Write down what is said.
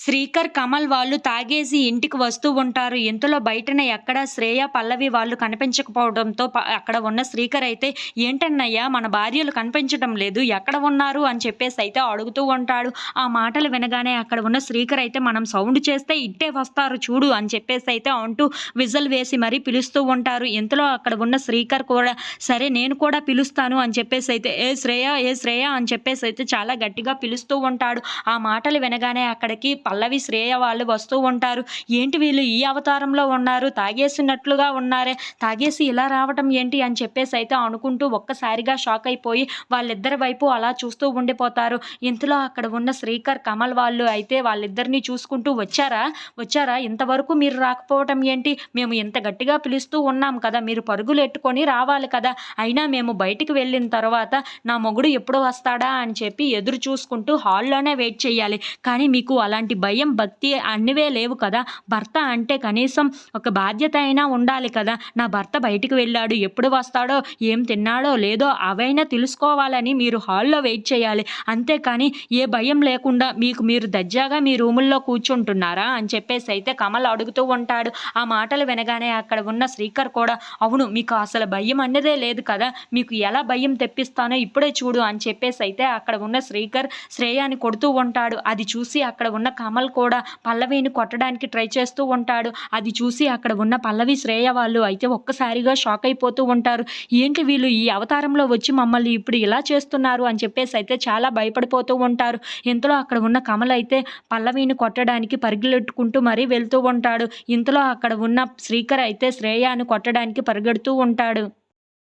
శ్రీకర్, కమల్ వాళ్ళు తాగేసి ఇంటికి వస్తూ ఉంటారు. ఇంతలో బయటన ఎక్కడ శ్రేయ, పల్లవి వాళ్ళు కనిపించకపోవడంతో అక్కడ ఉన్న శ్రీకర్ అయితే, "ఏంటన్నయ్య మన భార్యలు కనిపించటం లేదు. ఎక్కడ ఉన్నారు?" అని చెప్పేసైతే అడుగుతూ ఉంటాడు. ఆ మాటలు వినగానే అక్కడ ఉన్న శ్రీకర్ అయితే, "మనం సౌండ్ చేస్తే ఇట్టే వస్తారు చూడు" అని చెప్పేసైతే అంటూ విజిల్ వేసి మరీ పిలుస్తూ ఉంటారు. ఇంతలో అక్కడ ఉన్న శ్రీకర్ కూడా, "సరే నేను కూడా పిలుస్తాను" అని చెప్పేసైతే, "ఏ శ్రేయ, ఏ శ్రేయ" అని చెప్పేసైతే చాలా గట్టిగా పిలుస్తూ ఉంటాడు. ఆ మాటలు వినగానే అక్కడికి పల్లవి, శ్రేయ వాళ్ళు వస్తూ ఉంటారు. ఏంటి వీళ్ళు ఈ అవతారంలో ఉన్నారు, తాగేసినట్లుగా ఉన్నారే, తాగేసి ఇలా రావటం ఏంటి అని చెప్పేసైతే అనుకుంటూ ఒక్కసారిగా షాక్ అయిపోయి వాళ్ళిద్దరి వైపు అలా చూస్తూ ఉండిపోతారు. ఇంతలో అక్కడ ఉన్న శ్రీకర్, కమల్ వాళ్ళు అయితే వాళ్ళిద్దరిని చూసుకుంటూ, "వచ్చారా? వచ్చారా? ఇంతవరకు మీరు రాకపోవటం ఏంటి? మేము ఇంత గట్టిగా పిలుస్తూ ఉన్నాం కదా! మీరు పరుగులెట్టుకొని రావాలి కదా! అయినా మేము బయటికి వెళ్ళిన తర్వాత నా మొగుడు ఎప్పుడు వస్తాడా అని చెప్పి ఎదురు చూసుకుంటూ హాల్లోనే వెయిట్ చేయాలి. కానీ మీకు అలాంటి భయం, భక్తి అన్నివే లేవు కదా! భర్త అంటే కనీసం ఒక బాధ్యత అయినా ఉండాలి కదా! నా భర్త బయటికి వెళ్ళాడు, ఎప్పుడు వస్తాడో, ఏం తిన్నాడో లేదో అవైనా తెలుసుకోవాలని మీరు హాల్‌లో వెయిట్ చేయాలి. అంతేకాని ఏ భయం లేకుండా మీకు మీరు దర్జాగా మీ రూముల్లో కూర్చుంటున్నారా?" అని చెప్పేసైతే కమల్ అడుగుతూ ఉంటాడు. ఆ మాటలు వినగానే అక్కడ ఉన్న శ్రీకర్ కూడా, "అవును, మీకు అసలు భయం అన్నదే లేదు కదా! మీకు ఎలా భయం తెప్పిస్తానో ఇప్పుడే చూడు" అని చెప్పేసైతే అక్కడ ఉన్న శ్రీకర్ శ్రేయాని కొడుతూ ఉంటాడు. అది చూసి అక్కడ ఉన్న కమల్ కూడా పల్లవిని కొట్టడానికి ట్రై చేస్తూ ఉంటాడు. అది చూసి అక్కడ ఉన్న పల్లవి, శ్రేయ వాళ్ళు అయితే ఒక్కసారిగా షాక్ అయిపోతూ ఉంటారు. ఏంటి వీళ్ళు ఈ అవతారంలో వచ్చి మమ్మల్ని ఇప్పుడు ఇలా చేస్తున్నారు అని చెప్పేసైతే చాలా భయపడిపోతూ ఉంటారు. ఇంతలో అక్కడ ఉన్న కమల్ అయితే పల్లవిని కొట్టడానికి పరిగెట్టుకుంటూ మరీ వెళ్తూ ఉంటాడు. ఇంతలో అక్కడ ఉన్న శ్రీకర్ అయితే శ్రేయని కొట్టడానికి పరిగెడుతూ ఉంటాడు.